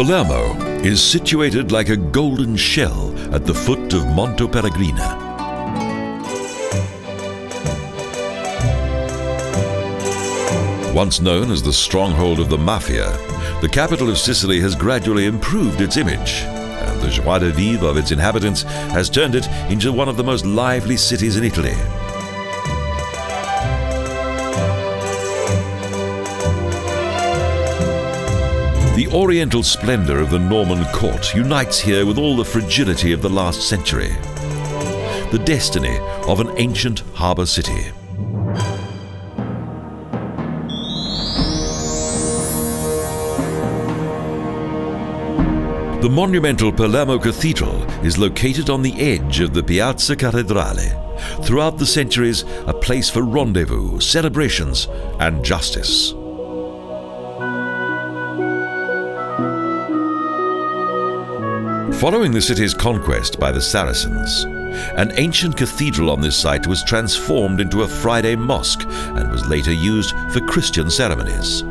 Palermo is situated like a golden shell at the foot of Monte Pellegrina. Once known as the stronghold of the Mafia, the capital of Sicily has gradually improved its image, and the joie de vivre of its inhabitants has turned it into one of the most lively cities in Italy. The oriental splendor of the Norman court unites here with all the fragility of the last century, the destiny of an ancient harbour city. The monumental Palermo Cathedral is located on the edge of the Piazza Cathedrale, throughout the centuries a place for rendezvous, celebrations, and justice. Following the city's conquest by the Saracens, an ancient cathedral on this site was transformed into a Friday mosque and was later used for Christian ceremonies.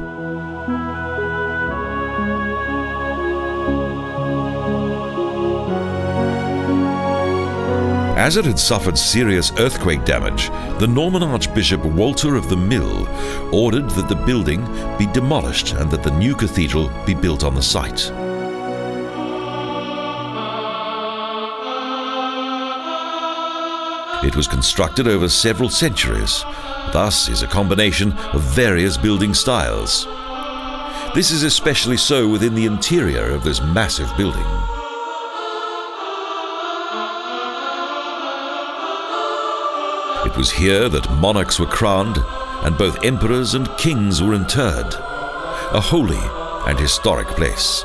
As it had suffered serious earthquake damage, the Norman Archbishop Walter of the Mill ordered that the building be demolished and that the new cathedral be built on the site. It was constructed over several centuries, thus is a combination of various building styles. This is especially so within the interior of this massive building. It was here that monarchs were crowned and both emperors and kings were interred, a holy and historic place.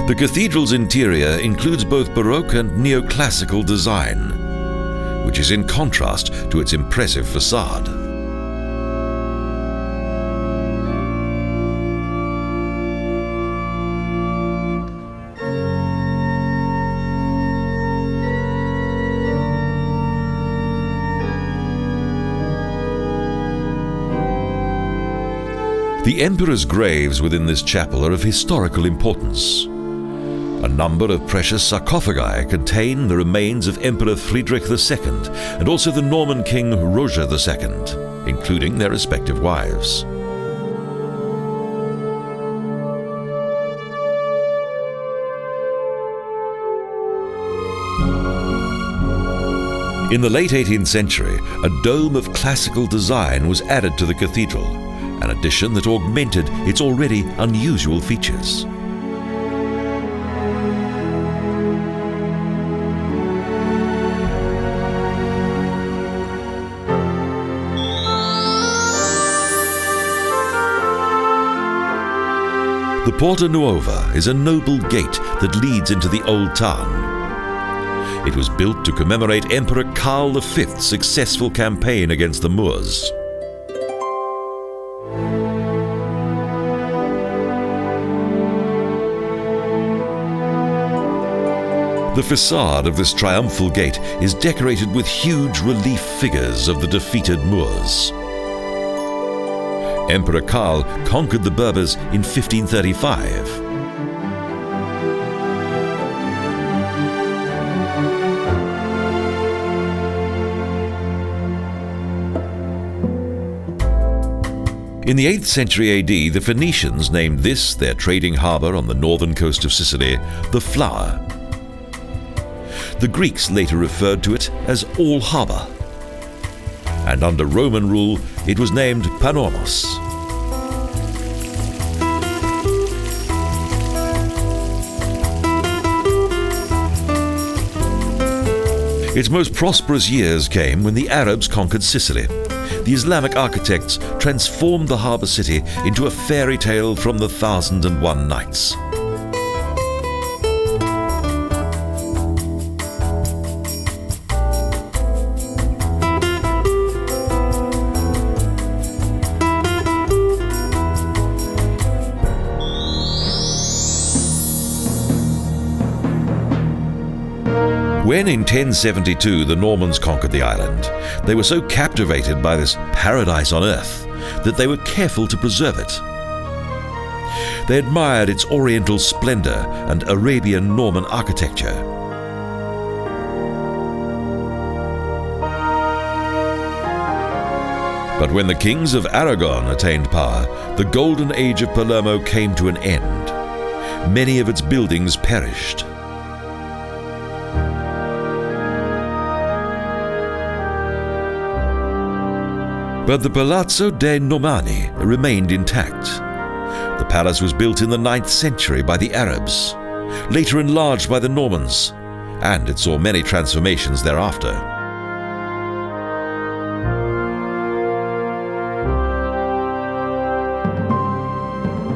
The cathedral's interior includes both Baroque and neoclassical design, which is in contrast to its impressive facade. The emperor's graves within this chapel are of historical importance. A number of precious sarcophagi contain the remains of Emperor Friedrich II and also the Norman King Roger II, including their respective wives. In the late 18th century, a dome of classical design was added to the cathedral, an addition that augmented its already unusual features. The Porta Nuova is a noble gate that leads into the old town. It was built to commemorate Emperor Karl V's successful campaign against the Moors. The facade of this triumphal gate is decorated with huge relief figures of the defeated Moors. Emperor Karl conquered the Berbers in 1535. In the 8th century AD, the Phoenicians named this, their trading harbour on the northern coast of Sicily, the Flower. The Greeks later referred to it as All Harbour, and under Roman rule it was named Panormos. Its most prosperous years came when the Arabs conquered Sicily. The Islamic architects transformed the harbour city into a fairy tale from the 1001 Nights. When in 1072 the Normans conquered the island, they were so captivated by this paradise on earth that they were careful to preserve it. They admired its oriental splendor and Arabian-Norman architecture. But when the kings of Aragon attained power, the golden age of Palermo came to an end. Many of its buildings perished. But the Palazzo dei Normanni remained intact. The palace was built in the 9th century by the Arabs, later enlarged by the Normans, and it saw many transformations thereafter.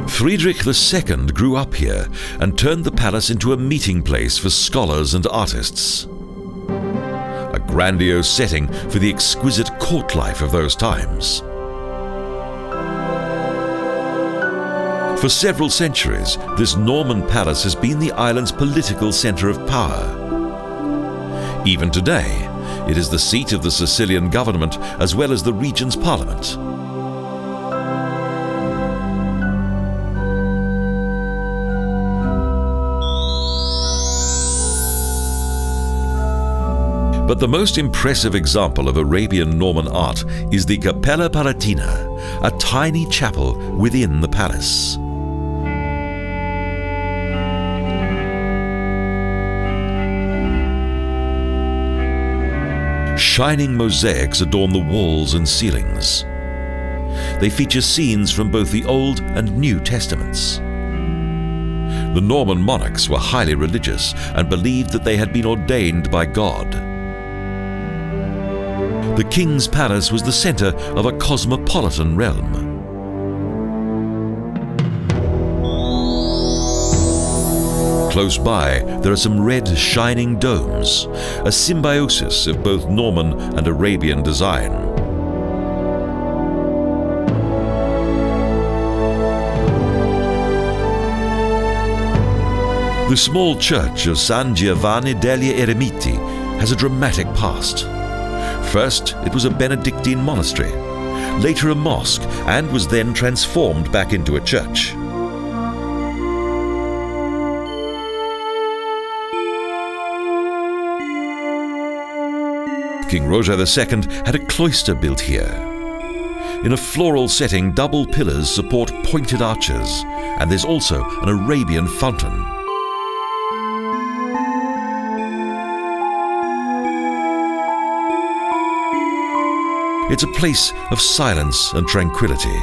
Friedrich II grew up here and turned the palace into a meeting place for scholars and artists. A grandiose setting for the exquisite court life of those times. For several centuries, this Norman palace has been the island's political center of power. Even today, it is the seat of the Sicilian government as well as the region's parliament. But the most impressive example of Arabian-Norman art is the Cappella Palatina, a tiny chapel within the palace. Shining mosaics adorn the walls and ceilings. They feature scenes from both the Old and New Testaments. The Norman monarchs were highly religious and believed that they had been ordained by God. The king's palace was the center of a cosmopolitan realm. Close by, there are some red shining domes, a symbiosis of both Norman and Arabian design. The small church of San Giovanni degli Eremiti has a dramatic past. First, it was a Benedictine monastery, later a mosque, and was then transformed back into a church. King Roger II had a cloister built here. In a floral setting, double pillars support pointed arches, and there's also an Arabian fountain. It's a place of silence and tranquility.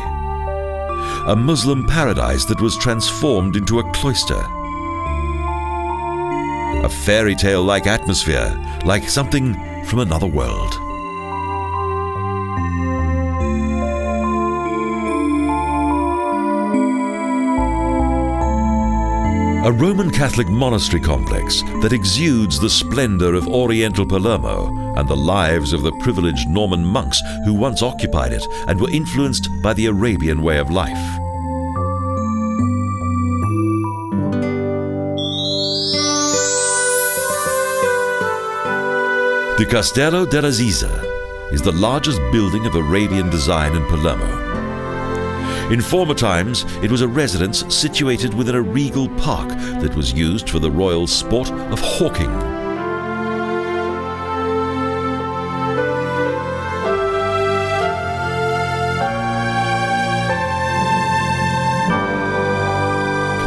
A Muslim paradise that was transformed into a cloister. A fairy tale-like atmosphere, like something from another world. A Roman Catholic monastery complex that exudes the splendor of Oriental Palermo and the lives of the privileged Norman monks who once occupied it and were influenced by the Arabian way of life. The Castello Della Zisa is the largest building of Arabian design in Palermo. In former times, it was a residence situated within a regal park that was used for the royal sport of hawking.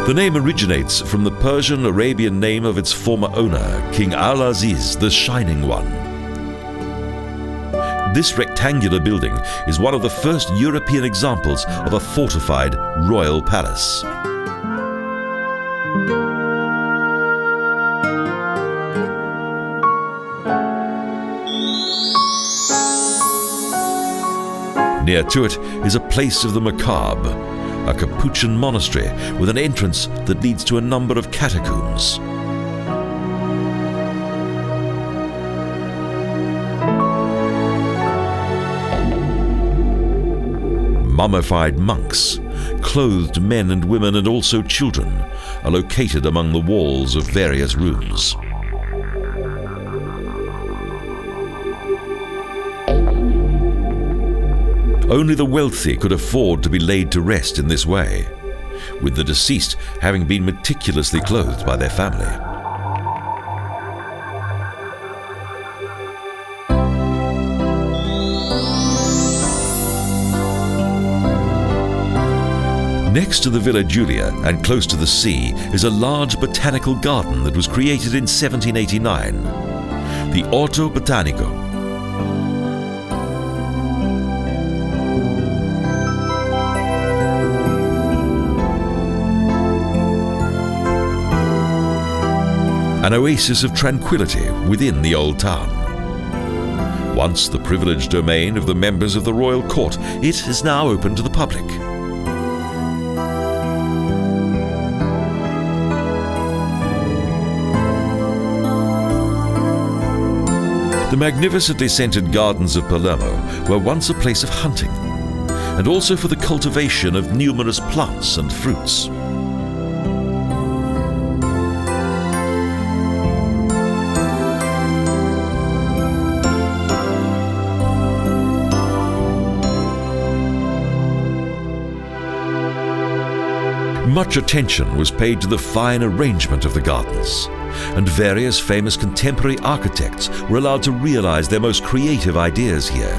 The name originates from the Persian-Arabian name of its former owner, King Al-Aziz, the Shining One. This rectangular building is one of the first European examples of a fortified royal palace. Near to it is a place of the macabre, a Capuchin monastery with an entrance that leads to a number of catacombs. Mummified monks, clothed men and women and also children, are located among the walls of various rooms. Only the wealthy could afford to be laid to rest in this way, with the deceased having been meticulously clothed by their family. Next to the Villa Giulia and close to the sea is a large botanical garden that was created in 1789, the Orto Botanico. An oasis of tranquility within the old town. Once the privileged domain of the members of the royal court, it is now open to the public. The magnificently scented gardens of Palermo were once a place of hunting, and also for the cultivation of numerous plants and fruits. Much attention was paid to the fine arrangement of the gardens, and various famous contemporary architects were allowed to realize their most creative ideas here.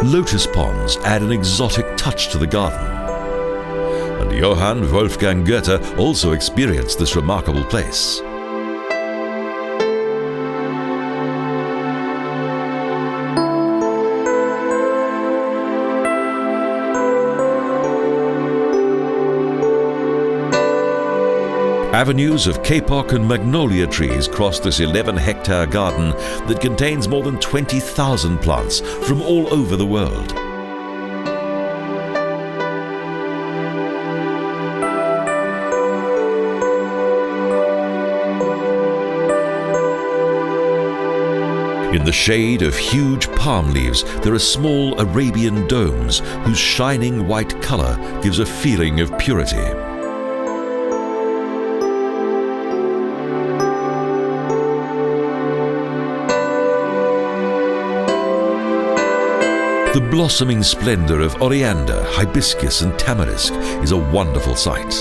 Lotus ponds add an exotic touch to the garden, and Johann Wolfgang Goethe also experienced this remarkable place. Avenues of kapok and magnolia trees cross this 11-hectare garden that contains more than 20,000 plants from all over the world. In the shade of huge palm leaves, there are small Arabian domes whose shining white color gives a feeling of purity. The blossoming splendor of oriander, hibiscus and tamarisk is a wonderful sight.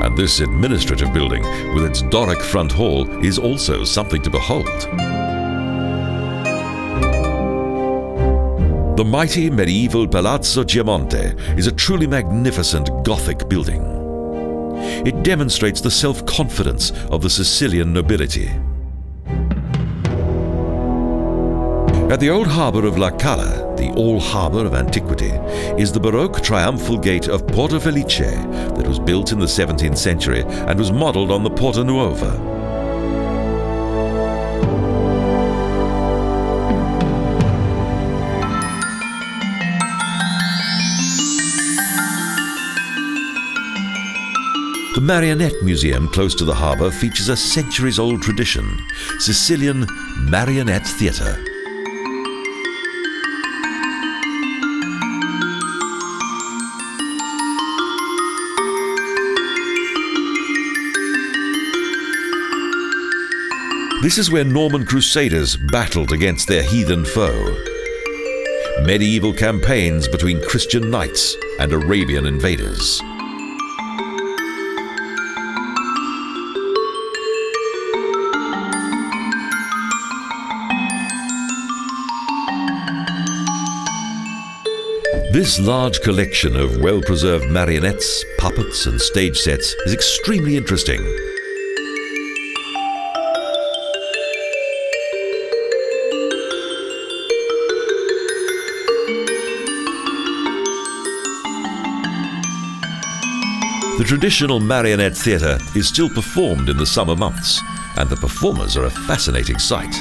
And this administrative building, with its Doric front hall, is also something to behold. The mighty medieval Palazzo Chiamonte is a truly magnificent Gothic building. It demonstrates the self-confidence of the Sicilian nobility. At the old harbour of La Cala, the all-harbour of antiquity, is the Baroque triumphal gate of Porta Felice that was built in the 17th century and was modelled on the Porta Nuova. The Marionette Museum close to the harbour features a centuries-old tradition, Sicilian Marionette Theatre. This is where Norman crusaders battled against their heathen foe. Medieval campaigns between Christian knights and Arabian invaders. This large collection of well-preserved marionettes, puppets and stage sets is extremely interesting. The traditional marionette theatre is still performed in the summer months, and the performers are a fascinating sight.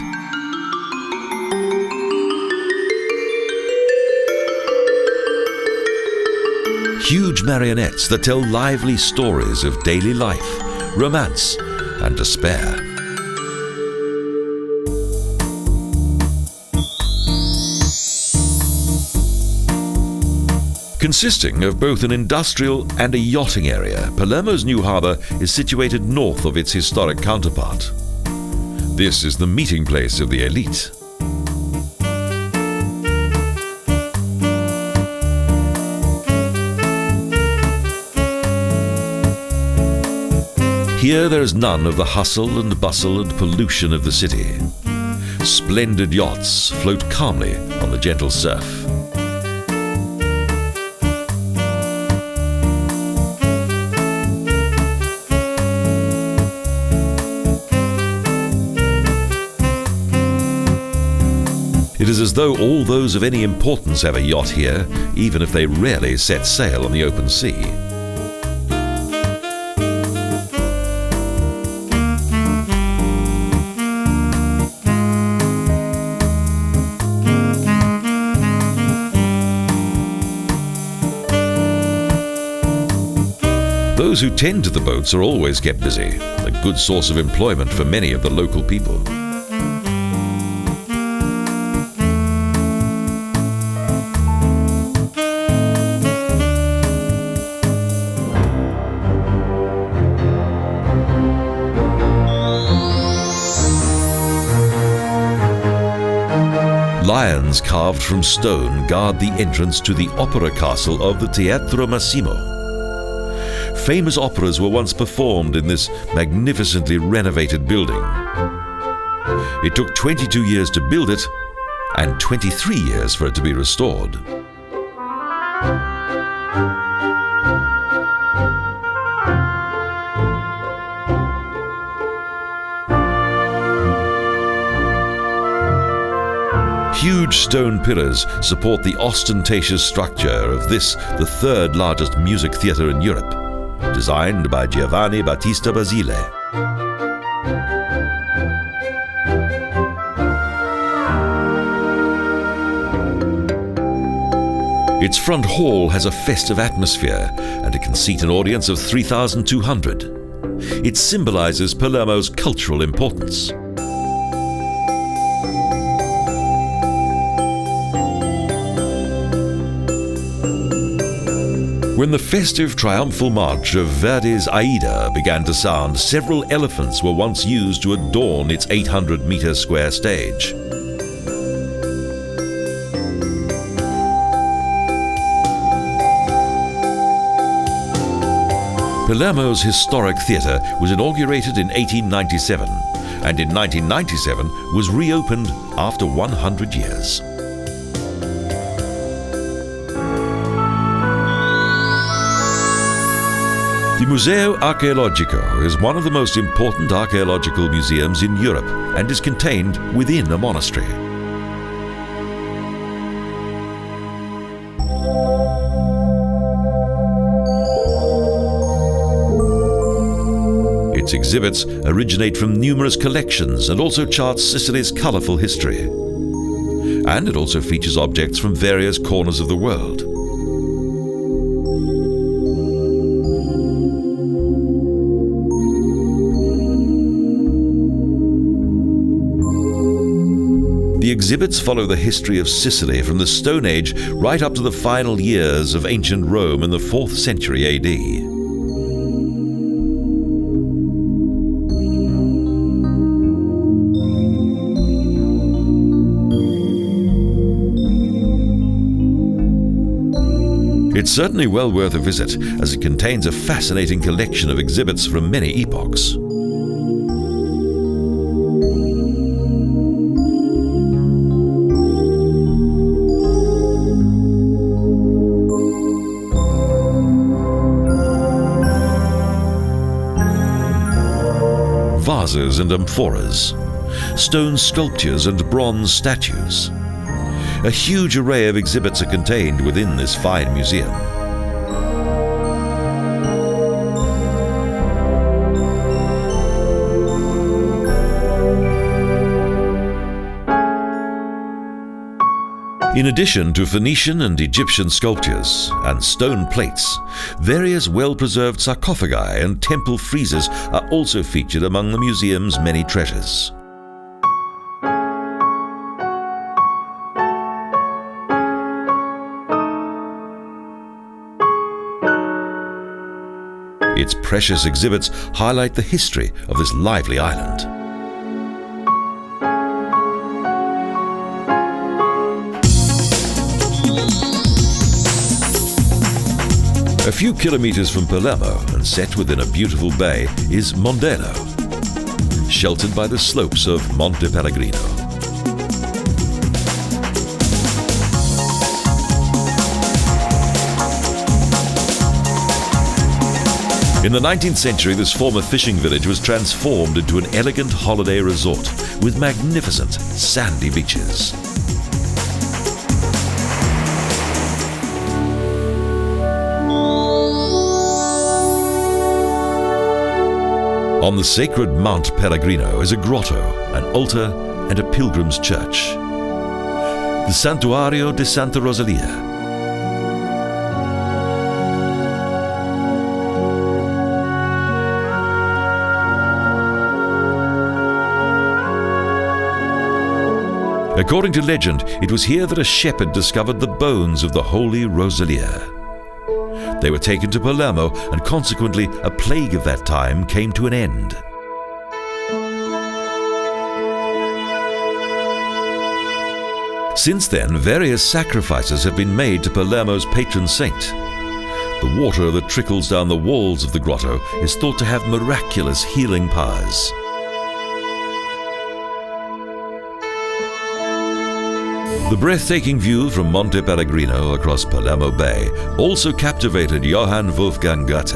Huge marionettes that tell lively stories of daily life, romance, and despair. Consisting of both an industrial and a yachting area, Palermo's new harbour is situated north of its historic counterpart. This is the meeting place of the elite. Here there is none of the hustle and bustle and pollution of the city. Splendid yachts float calmly on the gentle surf. It is as though all those of any importance have a yacht here, even if they rarely set sail on the open sea. Those who tend to the boats are always kept busy, a good source of employment for many of the local people. Lions carved from stone guard the entrance to the opera castle of the Teatro Massimo. Famous operas were once performed in this magnificently renovated building. It took 22 years to build it and 23 years for it to be restored. Huge stone pillars support the ostentatious structure of this, the third largest music theatre in Europe, designed by Giovanni Battista Basile. Its front hall has a festive atmosphere, and it can seat an audience of 3,200. It symbolizes Palermo's cultural importance. When the festive triumphal march of Verdi's Aida began to sound, several elephants were once used to adorn its 800-meter square stage. Palermo's historic theatre was inaugurated in 1897, and in 1997 was reopened after 100 years. The Museo Archeologico is one of the most important archaeological museums in Europe and is contained within a monastery. Its exhibits originate from numerous collections and also charts Sicily's colourful history. And it also features objects from various corners of the world. The exhibits follow the history of Sicily from the Stone Age right up to the final years of ancient Rome in the 4th century AD. It's certainly well worth a visit, as it contains a fascinating collection of exhibits from many epochs. Vases and amphoras, stone sculptures and bronze statues. A huge array of exhibits are contained within this fine museum. In addition to Phoenician and Egyptian sculptures and stone plates, various well-preserved sarcophagi and temple friezes are also featured among the museum's many treasures. Its precious exhibits highlight the history of this lively island. A few kilometers from Palermo and set within a beautiful bay is Monreale, sheltered by the slopes of Monte Pellegrino. In the 19th century, this former fishing village was transformed into an elegant holiday resort with magnificent sandy beaches. On the sacred Mount Pellegrino is a grotto, an altar, and a pilgrim's church, the Santuario di Santa Rosalia. According to legend, it was here that a shepherd discovered the bones of the holy Rosalia. They were taken to Palermo, and consequently a plague of that time came to an end. Since then, various sacrifices have been made to Palermo's patron saint. The water that trickles down the walls of the grotto is thought to have miraculous healing powers. The breathtaking view from Monte Pellegrino across Palermo Bay also captivated Johann Wolfgang Goethe.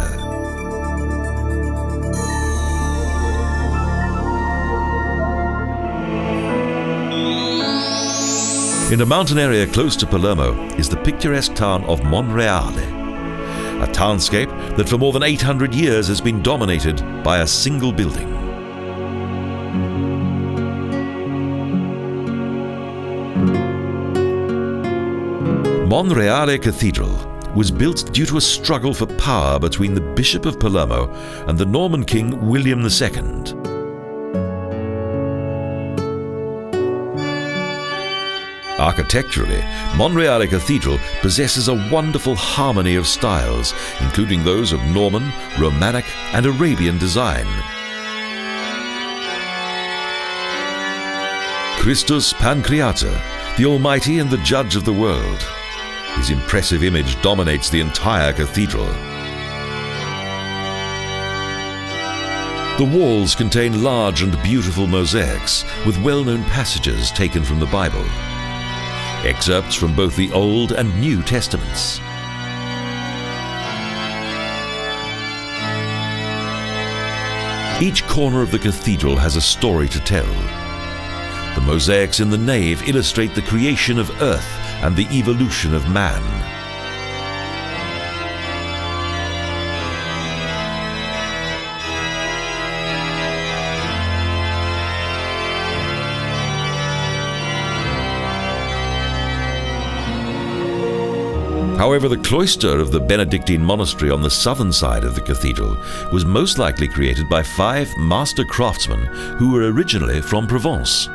In a mountain area close to Palermo is the picturesque town of Monreale, a townscape that for more than 800 years has been dominated by a single building. Monreale Cathedral was built due to a struggle for power between the Bishop of Palermo and the Norman king William II. Architecturally, Monreale Cathedral possesses a wonderful harmony of styles, including those of Norman, Romanic, and Arabian design. Christus Pancreator, the Almighty and the Judge of the world. His impressive image dominates the entire cathedral. The walls contain large and beautiful mosaics with well-known passages taken from the Bible, excerpts from both the Old and New Testaments. Each corner of the cathedral has a story to tell. The mosaics in the nave illustrate the creation of earth and the evolution of man. However, the cloister of the Benedictine monastery on the southern side of the cathedral was most likely created by 5 master craftsmen who were originally from Provence.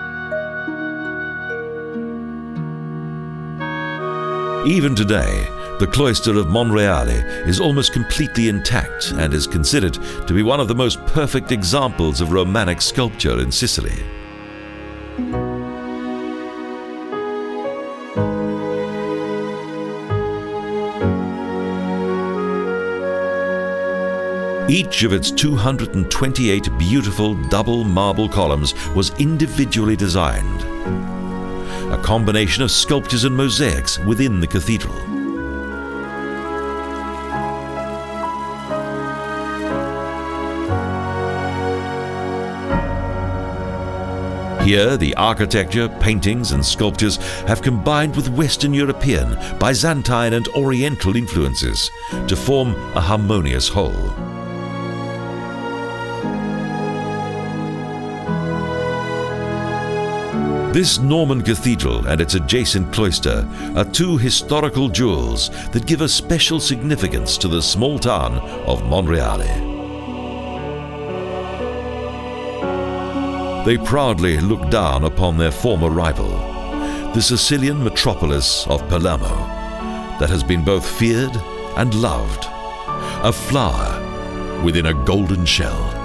Even today, the cloister of Monreale is almost completely intact and is considered to be one of the most perfect examples of Romanic sculpture in Sicily. Each of its 228 beautiful double marble columns was individually designed, a combination of sculptures and mosaics within the cathedral. Here, the architecture, paintings, and sculptures have combined with Western European, Byzantine, and Oriental influences to form a harmonious whole. This Norman cathedral and its adjacent cloister are 2 historical jewels that give a special significance to the small town of Monreale. They proudly look down upon their former rival, the Sicilian metropolis of Palermo, that has been both feared and loved, a flower within a golden shell.